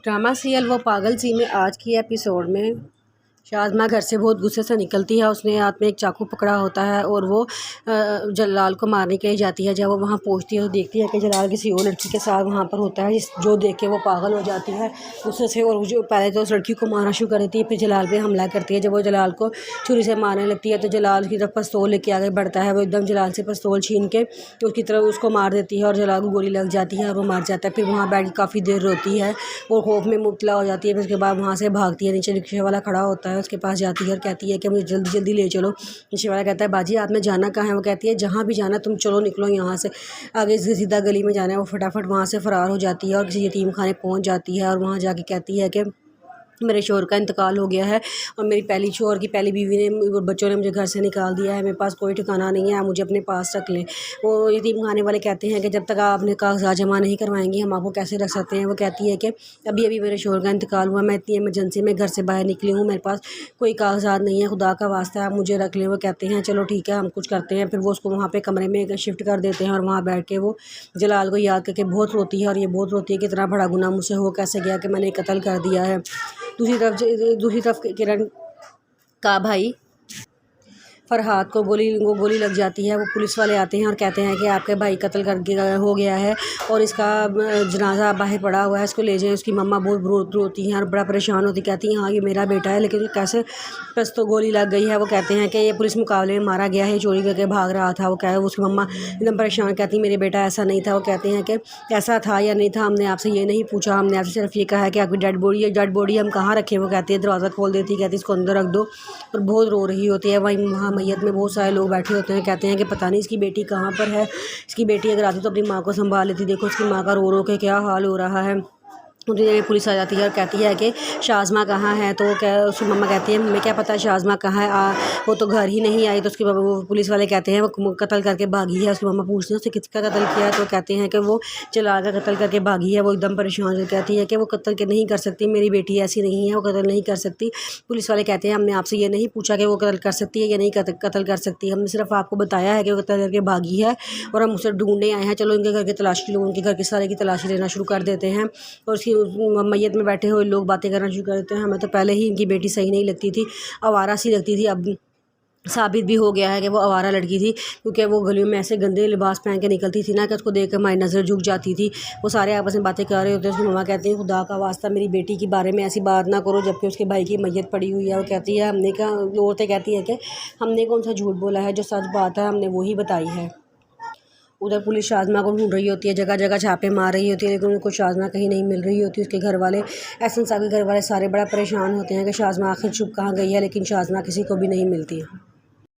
Drama serial वो पागल सी में आज की एपिसोड में शाज़मा घर से बहुत गुस्से से निकलती है। उसने हाथ में एक चाकू पकड़ा होता है और वो जलाल को मारने के लिए जाती है। जब वो वहाँ पहुँचती है तो देखती है कि जलाल किसी और लड़की के साथ वहाँ पर होता है, जो देख के वो पागल हो जाती है गुस्से से। और जो पहले तो उस लड़की को मारना शुरू कर देती है, फिर जलाल पे हमला करती है। जब वो जलाल को छुरी से मारने लगती है तो जलाल की तरफ पिस्तौल लेके आगे बढ़ता है। वो एकदम जलाल से पिस्तौल छीन के उसकी तरफ उसको मार देती है और जलाल को गोली लग जाती है और वो मर जाता है। फिर वहाँ बैठ के काफ़ी देर रोती है और खौफ में मुब्तला हो जाती है। फिर उसके बाद वहाँ से भागती है। नीचे रिक्शे वाला खड़ा होता है, उसके पास जाती है और कहती है कि मुझे जल्दी जल्दी ले चलो। रिक्शे वाला कहता है बाजी आपने जाना कहाँ है? वो कहती है जहाँ भी जाना तुम चलो, निकलो यहाँ से, आगे से सीधा गली में जाना है। वो फटाफट वहाँ से फ़रार हो जाती है और किसी यतीम खाने पहुँच जाती है और वहाँ जाके कहती है कि मेरे शौहर का इंतकाल हो गया है और मेरी पहली शौहर की पहली बीवी ने बच्चों ने मुझे घर से निकाल दिया है, मेरे पास कोई ठिकाना नहीं है, आप मुझे अपने पास रख लें। वो यतीम खाने वाले कहते हैं कि जब तक आपने कागजात जमा नहीं करवाएंगी हम आपको कैसे रख सकते हैं। वो कहती है कि अभी अभी मेरे शौहर का इंतकाल हुआ, मैं इतनी एमरजेंसी में घर से बाहर निकली हूँ, मेरे पास कोई कागजात नहीं है, खुदा का वास्ता आप मुझे रख लें। वो कहते हैं चलो ठीक है हम कुछ करते हैं। फिर वो उसको वहाँ पर कमरे में शिफ्ट कर देते हैं और वहाँ बैठ के वो जलाल को याद करके बहुत रोती है और ये बहुत रोती है कि इतना बड़ा गुनाह मुझसे हो कैसे गया कि मैंने कत्ल कर दिया है। दूसरी तरफ किरण का भाई फरहाद को गोली लग जाती है। वो पुलिस वाले आते हैं और कहते हैं कि आपके भाई कत्ल कर हो गया है और इसका जनाजा बाहर पड़ा हुआ है, इसको ले जाएं। उसकी मम्मा बहुत रोती हैं और बड़ा परेशान होती, कहती हैं हाँ ये मेरा बेटा है लेकिन कैसे बस तो गोली लग गई है। वो कहते हैं कि ये पुलिस मुकाबले में मारा गया है, चोरी करके भाग रहा था। वो उसकी मम्मा एकदम परेशान कहती मेरे बेटा ऐसा नहीं था। वो कहते हैं कि ऐसा था या नहीं था, हमने आपसे ये नहीं पूछा, हमने आपसे सिर्फ ये कहा है कि आपकी डेड बॉडी हम कहाँ रखें। वो कहती है दरवाज़ा खोल देती, कहती इसको अंदर रख दो और बहुत रो रही होती है। वहाँ मैयत में बहुत सारे लोग बैठे होते हैं, कहते हैं कि पता नहीं इसकी बेटी कहाँ पर है, इसकी बेटी अगर आती तो अपनी माँ को संभाल लेती, देखो इसकी माँ का रो रो के क्या हाल हो रहा है। उतनी पुलिस आ जाती है और कहती है कि शाज़मा कहाँ है। तो उसकी मम्मा कहती है हमें क्या पता शाज़मा कहाँ है, वो तो घर ही नहीं आई। तो उसके वो पुलिस वाले कहते हैं वो कत्ल करके भागी है। उसकी मम्मा पूछती है उससे किसका कत्ल किया है, तो कहते हैं कि वो जलाल का कत्ल करके भागी है। वो एकदम परेशान हो कहती है कि वो कत्ल के नहीं कर सकती, मेरी बेटी ऐसी नहीं है, वो कत्ल नहीं कर सकती। पुलिस वाले कहते हैं हमने आपसे ये नहीं पूछा कि वो कत्ल कर सकती है या नहीं कत्ल कर सकती, हमने सिर्फ आपको बताया है कि वो कत्ल करके भागी है और हम उसे ढूंढने आए हैं। चलो इनके घर की तलाशी लो, उनके घर के सारे की तलाशी लेना शुरू कर देते हैं। और उसकी मैयत में बैठे हुए लोग बातें करना शुरू कर देते हैं, हमें तो पहले ही इनकी बेटी सही नहीं लगती थी, आवारा सी लगती थी। अब साबित भी हो गया है कि वो आवारा लड़की थी, क्योंकि वो गलियों में ऐसे गंदे लिबास पहन के निकलती थी ना कि उसको देख कर हमारी नज़र झुक जाती थी। वो सारे आपस में बातें कर रहे होते हैं। उसकी मम्मा कहती है खुदा का वास्ता मेरी बेटी के बारे में ऐसी बात ना करो, जबकि उसके भाई की मैयत पड़ी हुई है। वो कहती है हमने क्या, औरतें कहती है कि हमने कौन सा झूठ बोला है, जो सच बात है हमने वही बताई है। उधर पुलिस शाज़मा को ढूंढ रही होती है, जगह जगह छापे मार रही होती है, लेकिन उनको शाज़मा कहीं नहीं मिल रही होती। उसके घर वाले एहसन साहब के घर वाले सारे बड़ा परेशान होते हैं कि शाज़मा आखिर छुप कहाँ गई है, लेकिन शाज़मा किसी को भी नहीं मिलती।